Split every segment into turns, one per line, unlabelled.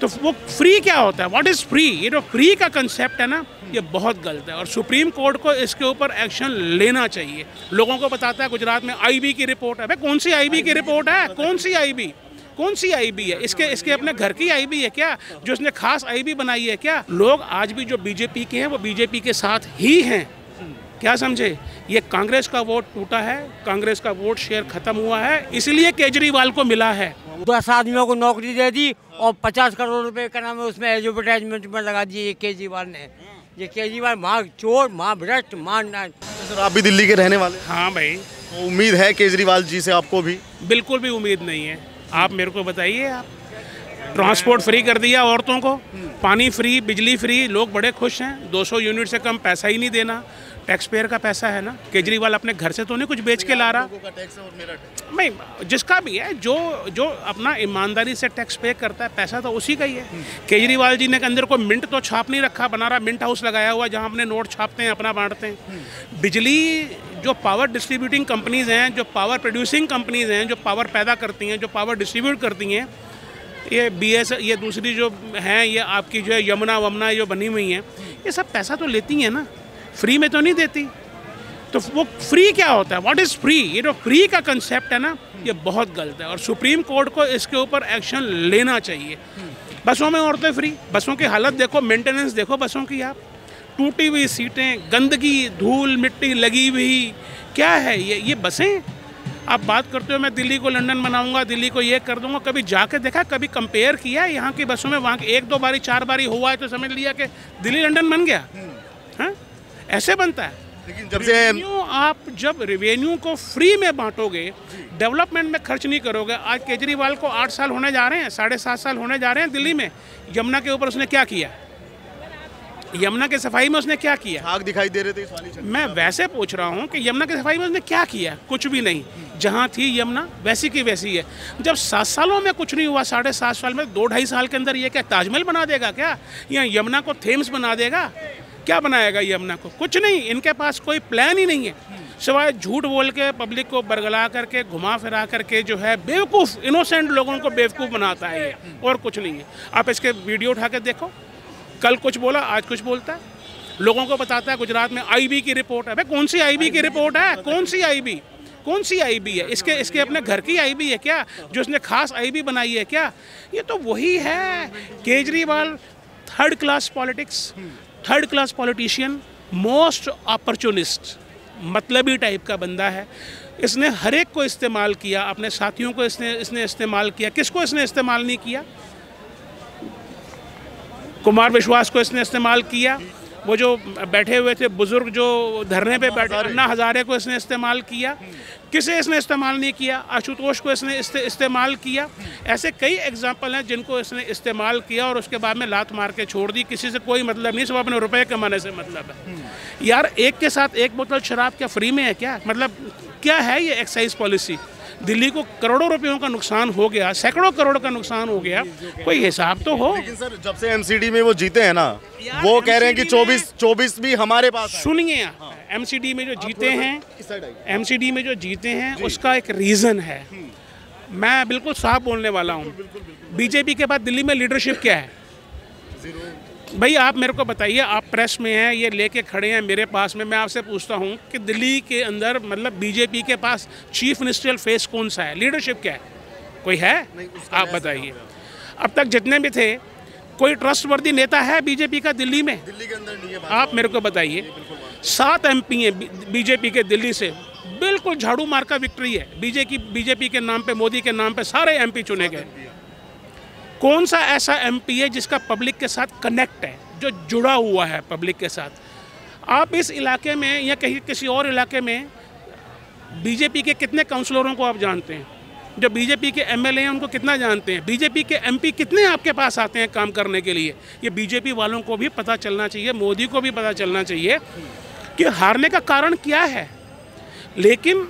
तो वो फ्री क्या होता है? What is free? ये जो फ्री का कंसेप्ट है ना, ये बहुत गलत है और सुप्रीम कोर्ट को इसके ऊपर एक्शन लेना चाहिए। लोगों को बताता है गुजरात में आईबी की रिपोर्ट है। भाई कौन सी आईबी की रिपोर्ट है? कौन सी आईबी? कौन सी आईबी है? इसके अपने घर की आईबी है क्या, जो इसने खास आईबी बनाई है क्या? लोग आज भी जो बीजेपी के हैं वो बीजेपी के साथ ही हैं, क्या समझे? ये कांग्रेस का वोट टूटा है, कांग्रेस का वोट शेयर खत्म हुआ है, इसलिए केजरीवाल को मिला है।
10 आदमियों को नौकरी दे दी और 50 करोड़ रुपए का नाम है उसमें एडवर्टाइजमेंट में लगा दिए ये केजरीवाल ने। ये केजरीवाल माँ चोर, माँ भ्रष्ट, माँ।
सर आप भी दिल्ली के रहने वाले?
हाँ भाई।
तो उम्मीद है केजरीवाल जी से आपको भी?
बिल्कुल भी उम्मीद नहीं है। आप मेरे को बताइए, आप ट्रांसपोर्ट फ्री कर दिया औरतों को, पानी फ्री, बिजली फ्री, लोग बड़े खुश हैं। 200 यूनिट से कम पैसा ही नहीं देना, टैक्स पेयर का पैसा है ना। केजरीवाल अपने घर से तो नहीं कुछ बेच के ला रहा, नहीं, जिसका भी है, जो अपना ईमानदारी से टैक्स पे करता है, पैसा तो उसी का ही है। केजरीवाल जी ने अंदर कोई मिंट तो छाप नहीं रखा, बना रहा मिंट हाउस लगाया हुआ जहां अपने नोट छापते हैं, अपना बांटते हैं। बिजली, जो पावर डिस्ट्रीब्यूटिंग कंपनीज हैं, जो पावर प्रोड्यूसिंग कंपनीज हैं, जो पावर पैदा करती हैं, जो पावर डिस्ट्रीब्यूट करती हैं, ये BS, ये दूसरी जो हैं, ये आपकी जो है यमुना वमुना जो बनी हुई हैं, ये सब पैसा तो लेती हैं ना, फ्री में तो नहीं देती। तो वो फ्री क्या होता है? What is free? ये जो फ्री का कंसेप्ट है ना, ये बहुत गलत है और सुप्रीम कोर्ट को इसके ऊपर एक्शन लेना चाहिए। बसों में औरतें फ्री, बसों की हालत देखो, मेंटेनेंस देखो बसों की आप, टूटी हुई सीटें, गंदगी, धूल मिट्टी लगी हुई, क्या है ये बसें? आप बात करते हो मैं दिल्ली को लंदन बनाऊंगा, दिल्ली को ये कर दूंगा, कभी जाके देखा, कभी कंपेयर किया यहाँ की बसों में वहाँ की? 1-2 बारी 4 बारी हुआ है तो समझ लिया कि दिल्ली लंदन बन गया। हाँ, ऐसे बनता है।
लेकिन जब से
आप जब रेवेन्यू को फ्री में बांटोगे, डेवलपमेंट में खर्च नहीं करोगे। आज केजरीवाल को 8 साल होने जा रहे हैं, 7.5 साल होने जा रहे हैं दिल्ली में। यमुना के ऊपर उसने क्या किया? यमुना की सफाई में उसने क्या किया?
आग दिखाई दे रहे थे इस वाली।
मैं वैसे पूछ रहा हूँ कि यमुना की सफाई में उसने क्या किया? कुछ भी नहीं। जहाँ थी यमुना वैसी की वैसी है। जब 7 सालों में कुछ नहीं हुआ, 7.5 साल में, 2-2.5 साल के अंदर ये क्या ताजमहल बना देगा क्या? या यमुना को थेम्स बना देगा? क्या बनाएगा यमुना को? कुछ नहीं। इनके पास कोई प्लान ही नहीं है, सिवाय झूठ बोल के पब्लिक को बरगला करके, घुमा फिरा करके जो है बेवकूफ़, इनोसेंट लोगों को बेवकूफ़ बनाता है ये, और कुछ नहीं है। आप इसके वीडियो उठा के देखो, कल कुछ बोला, आज कुछ बोलता है। लोगों को बताता है गुजरात में आईबी की रिपोर्ट है। भाई कौन सी आईबी की रिपोर्ट है? कौन सी आईबी? कौन सी आईबी है? इसके अपने घर की आईबी है क्या, जो उसने खास आईबी बनाई है क्या? ये तो वही है Kejriwal, third class politics, third class politician, most opportunist, मतलबी टाइप का बंदा है। इसने हर एक को इस्तेमाल किया, अपने साथियों को इसने इस्तेमाल किया। किसको इसने इस्तेमाल नहीं किया? कुमार विश्वास को इसने इस्तेमाल किया। वो जो बैठे हुए थे बुजुर्ग, जो धरने पे बैठे, अन्ना हजारे को इसने इस्तेमाल किया। किसे इसने इस्तेमाल नहीं किया? आशुतोष को इसने इस्तेमाल किया। ऐसे कई एग्जाम्पल हैं जिनको इसने इस्तेमाल किया और उसके बाद में लात मार के छोड़ दी। किसी से कोई मतलब नहीं, सब अपने रुपए कमाने से मतलब है। यार एक के साथ एक बोतल शराब क्या फ्री में है क्या? मतलब क्या है ये एक्साइज पॉलिसी? दिल्ली को करोड़ों रुपयों का नुकसान हो गया, सैकड़ों करोड़ का नुकसान हो गया, कोई हिसाब तो हो।
लेकिन सर जब से MCD में वो जीते हैं ना, वो कह रहे हैं कि 24 भी हमारे पास है।
सुनिए, MCD में जो जीते हैं, MCD में जो जीते हैं उसका एक रीज़न है। मैं बिल्कुल साफ बोलने वाला हूँ। बीजेपी के बाद दिल्ली में लीडरशिप क्या है? भाई आप मेरे को बताइए, आप प्रेस में हैं, ये लेके खड़े हैं मेरे पास में, मैं आपसे पूछता हूँ कि दिल्ली के अंदर मतलब बीजेपी के पास चीफ मिनिस्ट्रियल फेस कौन सा है? लीडरशिप क्या है? कोई है? आप बताइए। अब तक जितने भी थे, कोई ट्रस्टवर्दी नेता है बीजेपी का दिल्ली में?
दिल्ली के अंदर नहीं है।
आप मेरे को बताइए। 7 MP हैं बीजेपी के दिल्ली से, बिल्कुल झाड़ू मार का विक्ट्री है। बीजेपी के नाम पे, मोदी के नाम पे सारे MP चुने गए। कौन सा ऐसा MP है जिसका पब्लिक के साथ कनेक्ट है, जो जुड़ा हुआ है पब्लिक के साथ? आप इस इलाके में या कहीं किसी और इलाके में बीजेपी के कितने काउंसलरों को आप जानते हैं? जो बीजेपी के MLA हैं उनको कितना जानते हैं? बीजेपी के MP कितने आपके पास आते हैं काम करने के लिए? ये बीजेपी वालों को भी पता चलना चाहिए, मोदी को भी पता चलना चाहिए कि हारने का कारण क्या है। लेकिन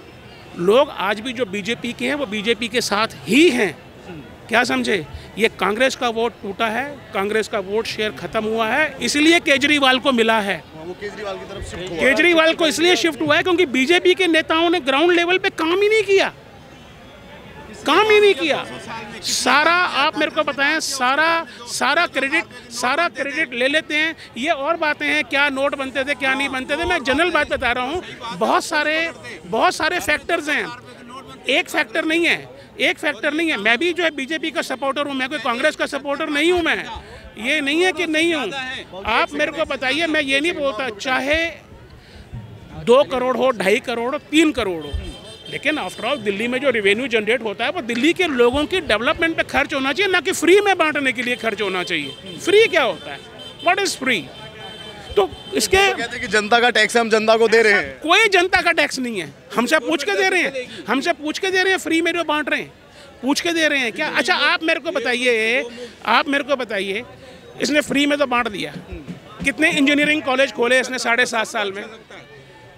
लोग आज भी जो बीजेपी के हैं वो बीजेपी के साथ ही हैं, क्या समझे? ये कांग्रेस का वोट टूटा है, कांग्रेस का वोट शेयर खत्म हुआ है, इसलिए केजरीवाल को मिला है।
वो केजरीवाल की तरफ शिफ्ट हुआ।
केजरीवाल को इसलिए शिफ्ट हुआ है क्योंकि बीजेपी के नेताओं ने ग्राउंड लेवल पे काम ही नहीं किया। काम ही नहीं किया। सारा आप मेरे को बताएं, सारा क्रेडिट ले लेते हैं। ये और बातें हैं, क्या नोट बनते थे क्या नहीं बनते थे, मैं जनरल बात बता रहा हूँ। बहुत सारे फैक्टर्स हैं, एक फैक्टर नहीं है। मैं भी जो है बीजेपी का सपोर्टर हूँ, मैं कोई कांग्रेस का सपोर्टर नहीं हूँ। मैं ये नहीं है कि नहीं हूँ। आप मेरे को बताइए, मैं ये नहीं बोलता चाहे 2 करोड़ हो, 2.5 करोड़ हो, 3 करोड़ हो, लेकिन आफ्टर ऑल दिल्ली में जो रेवेन्यू जनरेट होता है वो दिल्ली के लोगों की डेवलपमेंट पे खर्च होना चाहिए, ना कि फ्री में बांटने के लिए खर्च होना चाहिए। फ्री क्या होता है? What is free? तो इसके
कहते हैं कि जनता का टैक्स हम जनता को दे रहे हैं।
कोई जनता का टैक्स नहीं है, हमसे पूछ के दे रहे हैं, फ्री में जो बांट रहे हैं पूछ के दे रहे हैं क्या? अच्छा आप मेरे को बताइए, इसने फ्री में तो बांट दिया। कितने इंजीनियरिंग कॉलेज खोले इसने 7.5 साल में?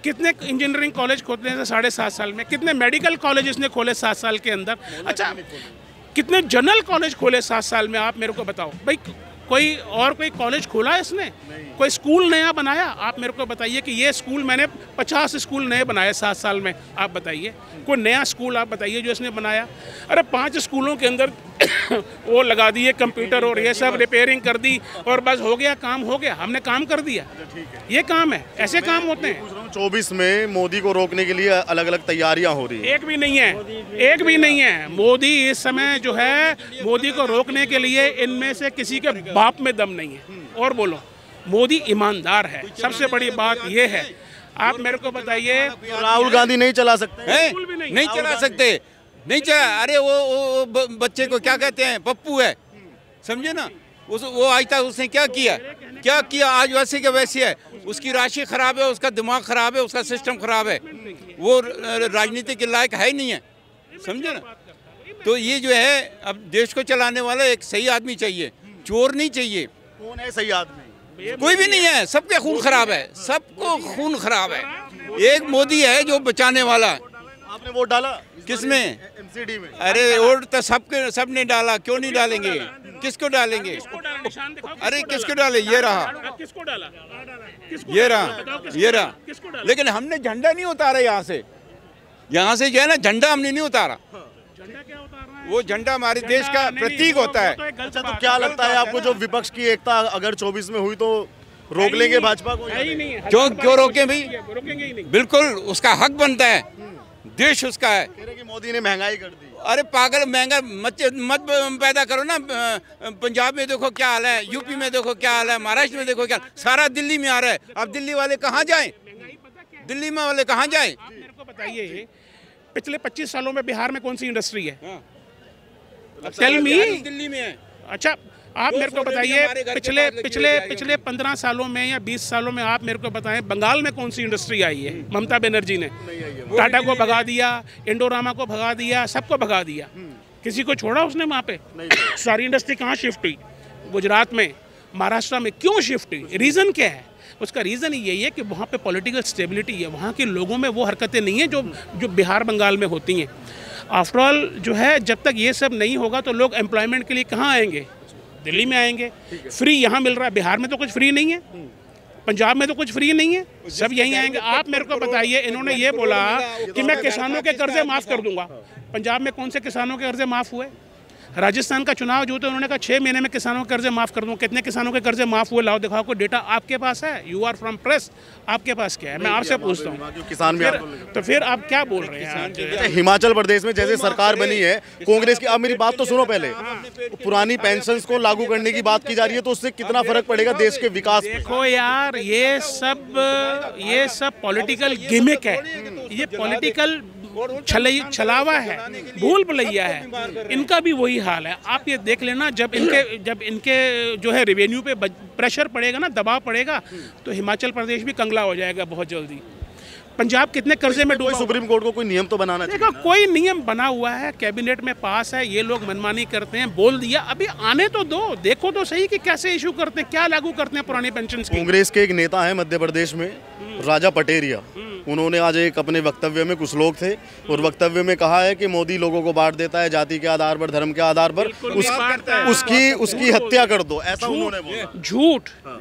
कितने इंजीनियरिंग कॉलेज खोलने से 7.5 साल में? कितने मेडिकल कॉलेज इसने खोले 7 साल के अंदर? अच्छा कितने जनरल कॉलेज खोले 7 साल में? आप मेरे को बताओ भाई, कोई कॉलेज खोला है इसने? कोई स्कूल नया बनाया? आप मेरे को बताइए कि ये स्कूल, मैंने 50 स्कूल नए बनाए 7 साल में। आप बताइए कोई नया स्कूल आप बताइए जो इसने बनाया? अरे 5 स्कूलों के अंदर वो लगा दिए कंप्यूटर और ये सब रिपेयरिंग कर दी और बस हो गया, काम हो गया, हमने काम कर दिया। ये काम है, ऐसे काम होते हैं।
24 में मोदी को रोकने के लिए अलग अलग तैयारियां हो रही है।
एक भी नहीं है। मोदी इस समय जो है, मोदी को रोकने के लिए इनमें से किसी के बाप में दम नहीं है। और बोलो, मोदी ईमानदार है, सबसे बड़ी बात ये है। आप मेरे को बताइए,
राहुल गांधी नहीं चला सकते
हैं? नहीं चला सकते, नहीं चला। अरे वो बच्चे को क्या कहते हैं, पप्पू है, समझे ना? वो आज तक उसने क्या किया? आज वैसे के वैसे है। उसकी राशि खराब है, उसका दिमाग खराब है, उसका सिस्टम खराब है, वो राजनीति के लायक है ही नहीं है, समझे ना? तो ये जो है, अब देश को चलाने वाला एक सही आदमी चाहिए, चोर नहीं चाहिए।
कौन है सही आदमी?
कोई भी नहीं है, सबके खून खराब है, सबको खून खराब है। एक मोदी है जो बचाने वाला।
आपने वोट डाला
किसमें?
एमसीडी में।
अरे वोट तो सबने डाला, क्यों नहीं डालेंगे? किसको डालेंगे? अरे किसको डाले? ये रहा,
किसको डाला?
ये रहा। लेकिन हमने झंडा नहीं उतारा यहाँ से जो है ना, झंडा हमने नहीं उतारा।
झंडा क्या उतार रहा है?
वो झंडा हमारे देश का प्रतीक होता है।
अच्छा तो क्या लगता है आपको, जो विपक्ष की एकता अगर 24 में हुई तो रोक लेंगे भाजपा को?
क्यों रोकें भाई?
रोकेंगे ही नहीं।
बिल्कुल उसका हक बनता है, देश उसका है।
कह रहे कि मोदी ने महंगाई कर दी।
अरे पागल, महंगा मत पैदा करो ना। पंजाब में देखो क्या हाल है, यूपी में देखो क्या हाल है, महाराष्ट्र में देखो क्या, सारा दिल्ली में आ रहा है। अब दिल्ली वाले कहाँ जाएं? दिल्ली में वाले कहाँ जाएं?
आप मेरे को बताइए, पिछले 25 सालों में बिहार में कौन सी इंडस्ट्री है? Tell me.
दिल्ली में है।
अच्छा आप मेरे को बताइए, पिछले 15 सालों में या 20 सालों में आप मेरे को बताएं, बंगाल में कौन सी इंडस्ट्री आई है? ममता बनर्जी ने टाटा को भगा दिया, इंडोरामा को भगा दिया, सबको भगा दिया। किसी को छोड़ा उसने वहाँ पे? सारी इंडस्ट्री कहाँ शिफ्ट हुई? गुजरात में, महाराष्ट्र में। क्यों शिफ्ट हुई? रीज़न क्या है? उसका रीज़न यही है कि वहाँ पे पॉलिटिकल स्टेबिलिटी है, वहाँ के लोगों में वो हरकतें नहीं है जो बिहार बंगाल में होती हैं। आफ्टर ऑल जो है, जब तक ये सब नहीं होगा तो लोग एम्प्लॉयमेंट के लिए कहाँ आएंगे? दिल्ली में आएंगे। फ्री यहाँ मिल रहा है, बिहार में तो कुछ फ्री नहीं है, पंजाब में तो कुछ फ्री नहीं है, सब यहीं आएंगे। आप मेरे को बताइए, इन्होंने ये बोला कि मैं किसानों के कर्जे माफ़ कर दूंगा। पंजाब में कौन से किसानों के कर्जे माफ़ हुए? राजस्थान का चुनाव जो था, उन्होंने कहा 6 महीने में किसानों के कर्जे माफ़ कर दूँ। कितने किसानों के कर्जे माफ़ हुए? लाओ दिखाओ, कोई डेटा आपके पास है? यू आर फ्रॉम प्रेस, आपके पास क्या है? मैं आपसे पूछता हूँ।
किसान भी
तो फिर आप क्या बोल रहे हैं?
हिमाचल प्रदेश में जैसे सरकार बनी है कांग्रेस की, अब मेरी बात तो सुनो पहले, पुरानी पेंशन्स को लागू करने की बात की जा रही है, तो उससे कितना फर्क पड़ेगा देश के विकास पे?
देखो यार, ये सब पॉलिटिकल गिमिक है, ये पॉलिटिकल छलावा है, भूल भुलैया है। इनका भी वही हाल है। आप ये देख लेना, जब इनके जो है रेवेन्यू पे प्रेशर पड़ेगा ना, दबाव पड़ेगा, तो हिमाचल प्रदेश भी कंगला हो जाएगा बहुत जल्दी। पंजाब कितने कर्जे में डूबा?
सुप्रीम कोर्ट को कोई नियम तो बनाना चाहिए।
देखो कोई नियम बना हुआ है, कैबिनेट में पास है, ये लोग मनमानी करते हैं, बोल दिया, अभी आने तो दो, देखो तो सही कि कैसे इशू करते हैं, क्या लागू करते हैं पुरानी पेंशन स्कीम।
कांग्रेस के एक नेता है मध्य प्रदेश में, राजा पटेरिया, उन्होंने आज एक अपने वक्तव्य में, कुछ लोग थे और वक्तव्य में कहा है कि मोदी लोगों को बांट देता है जाति के आधार पर, धर्म के आधार पर, उसकी हत्या कर दो, ऐसा उन्होंने बोला।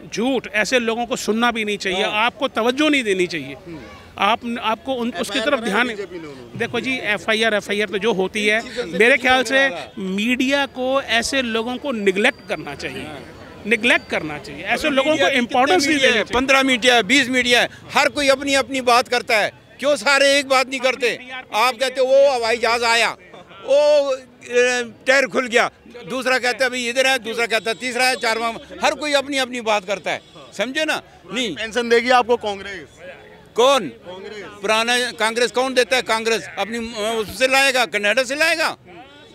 झूठ, ऐसे लोगों को सुनना भी नहीं चाहिए, आपको तवज्जो नहीं देनी चाहिए। आपको उसकी तरफ ध्यान। देखो जी, एफआईआर तो जो होती है, मेरे ख्याल से मीडिया को ऐसे लोगों को निगलेक्ट करना चाहिए, ऐसे लोगों को इम्पोर्टेंस नहीं देनी चाहिए।
15 मीडिया है, 20 मीडिया है, हर कोई अपनी अपनी बात करता है, क्यों सारे एक बात नहीं करते? आप कहते हो वो हवाई जहाज आया, वो टायर खुल गया, दूसरा कहता है भाई इधर है, दूसरा कहता है तीसरा है, चारवां, हर कोई अपनी अपनी बात करता है, समझे ना? नहीं,
पेंशन देगी आपको कांग्रेस?
कौन? पुराना कांग्रेस कौन देता है? कांग्रेस अपनी उससे लाएगा, कनाडा से लाएगा,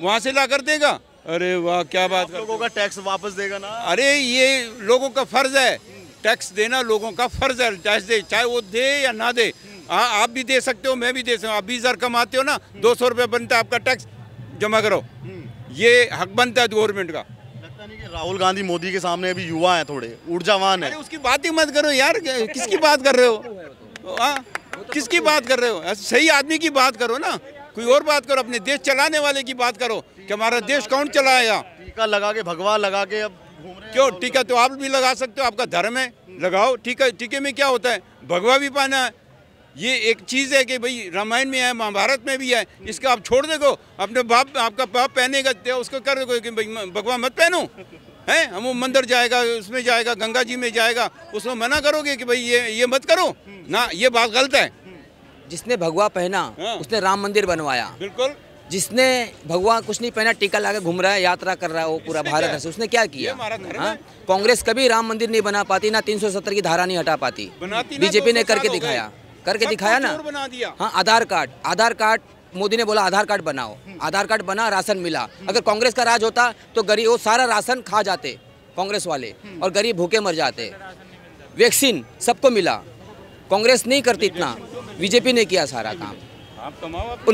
वहाँ से ला कर देगा। अरे वाह, क्या बात!
लोगों का टैक्स वापस देगा ना?
अरे ये लोगों का फर्ज है, टैक्स देना लोगों का फर्ज है, टैक्स दे, चाहे वो दे या ना दे। हाँ, आप भी दे सकते हो, मैं भी दे सकता हूँ। आप 20,000 कमाते हो ना, 200 रुपये बनता है आपका, टैक्स जमा करो, ये हक बनता है गवर्नमेंट का।
लगता नहीं कि राहुल गांधी मोदी के सामने अभी युवा है, थोड़े ऊर्जावान है?
अरे उसकी बात ही मत करो यार, किसकी बात कर रहे हो? हाँ, किसकी बात कर रहे हो? सही आदमी की बात करो ना, कोई और बात करो, अपने देश चलाने वाले की बात करो कि हमारा देश कौन चलाएगा।
टीका लगा के, भगवा लगा के अब घूम रहे हैं।
क्यों? टीका तो आप भी लगा सकते हो, आपका धर्म है, लगाओ टीका। टीके में क्या होता है? भगवा भी पहना है, ये एक चीज़ है कि भाई रामायण में है, महाभारत में भी है, इसका आप छोड़ देखो। अपने बाप, आपका बाप पहनेगा तो उसको कर देखो कि भाई भगवा मत पहनो, है? हम वो मंदिर जाएगा, उसमें जाएगा, गंगा जी में जाएगा, उसमें मना करोगे कि भाई ये मत करो ना, ये बात गलत है।
जिसने भगवा पहना उसने राम मंदिर बनवाया।
बिल्कुल।
जिसने भगवा कुछ नहीं पहना, टीका लगा घूम रहा है, यात्रा कर रहा है वो पूरा भारत से, उसने क्या किया? हाँ, कांग्रेस कभी राम मंदिर नहीं बना पाती, ना 370 की धारा नहीं हटा पाती। बीजेपी ने करके दिखाया ना। हाँ, आधार कार्ड मोदी ने बोला आधार कार्ड बनाओ, आधार कार्ड बना, राशन मिला। अगर कांग्रेस का राज होता तो गरीब वो सारा राशन खा जाते कांग्रेस वाले, और गरीब भूखे मर जाते। वैक्सीन सबको मिला, कांग्रेस नहीं करती इतना, बीजेपी ने किया सारा काम।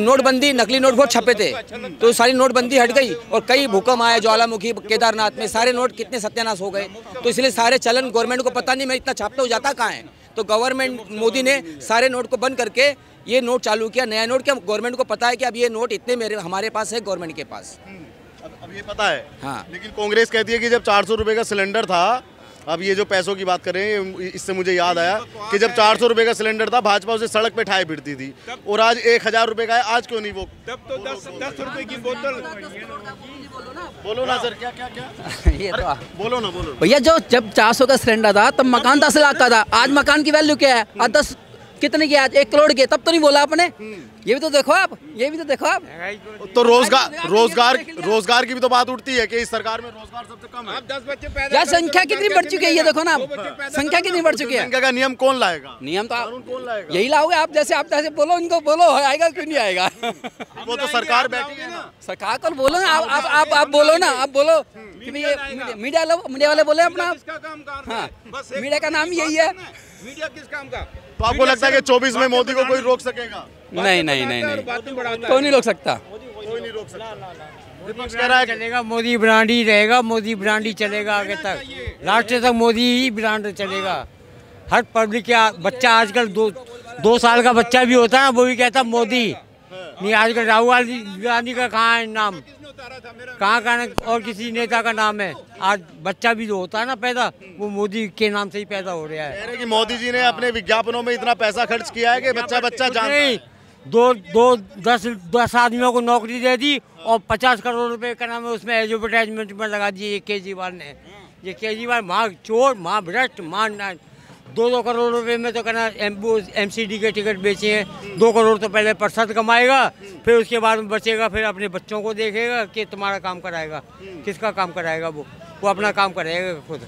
नोटबंदी, नकली नोट बहुत छपे थे, तो सारी नोटबंदी हट गई, और कई भूकंप आए, ज्वालामुखी, केदारनाथ में सारे नोट कितने सत्यानाश हो गए। तो इसलिए सारे चलन गवर्नमेंट को पता नहीं मैं इतना छापता हूँ जाता कहाँ है, तो गवर्नमेंट मोदी ने सारे नोट को बंद करके ये नोट चालू किया, नया नोट। क्या गवर्नमेंट को पता है कि अब ये नोट इतने हमारे पास है, गवर्नमेंट के पास
अब ये पता है।
हाँ,
लेकिन कांग्रेस कहती है कि जब 400 रुपये का सिलेंडर था, अब ये जो पैसों की बात कर रहे हैं, इससे मुझे याद आया कि जब 400 रुपये का सिलेंडर था, भाजपा उसे सड़क पे ठाए फिरती थी, और आज 1000 रुपये का है, आज क्यों नहीं? वो
तब तो 10 रुपए की बोतल।
बोलो ना सर, क्या
ये तो
बोलो ना, बोलो
भैया। जब 400 का सिलेंडर था तब मकान 10 लाख का था, आज मकान की वैल्यू क्या है? आज 10 कितने की? आज 1 करोड़ की। तब तो नहीं बोला आपने, ये भी तो देखो आप,
तो रोजगार की भी तो बात उठती है कि इस सरकार में रोजगार सबसे कम है।
आप 10 बच्चे पैदा
यार संख्या कितनी बढ़ चुकी है, ये देखो ना, संख्या कितनी बढ़ चुकी है।
संख्या का नियम कौन लाएगा?
नियम तो
कौन लाएगा?
यही लाओगे आप, जैसे बोलो इनको, बोलो आएगा क्यों नहीं आएगा?
वो तो सरकार बैठी है ना,
सरकार को बोलो ना, आप बोलो ना, आप बोलो कि मीडिया वाले बोले अपना। हाँ, मीडिया का नाम यही है।
मीडिया किस काम का?
तो आपको लगता है कि 24 में मोदी को कोई रोक सकेगा?
नहीं, कोई नहीं रोक सकता।
कोई नहीं रोक सकता। विपक्ष कह रहा है
चलेगा, मोदी ब्रांड ही रहेगा, मोदी ब्रांड ही चलेगा आगे तक, लास्ट तक मोदी ही ब्रांड चलेगा। हर पब्लिक का बच्चा आजकल 2 साल का बच्चा भी होता है ना, वो भी कहता मोदी। नहीं, आजकल राहुल गांधी का कहाँ है नाम, कहाँ और किसी नेता का नाम है? आज बच्चा भी जो होता है ना पैदा, वो मोदी के नाम से ही पैदा हो रहा है।
कह रहे कि मोदी जी ने अपने विज्ञापनों में इतना पैसा खर्च किया है कि बच्चा जानता है।
10 आदमियों को नौकरी दे दी, और 50 करोड़ रुपए का नाम है उसमें एडवर्टाइजमेंट में लगा दिए केजरीवाल ने। ये केजरीवाल माँ चोर, माँ भ्रष्ट, माँ 2 करोड़ रुपए में तो कहना MCD के टिकट बेचे हैं। 2 करोड़ तो पहले प्रसाद कमाएगा, फिर उसके बाद में बचेगा, फिर अपने बच्चों को देखेगा कि तुम्हारा काम कराएगा। किसका काम कराएगा? वो अपना काम कराएगा खुद।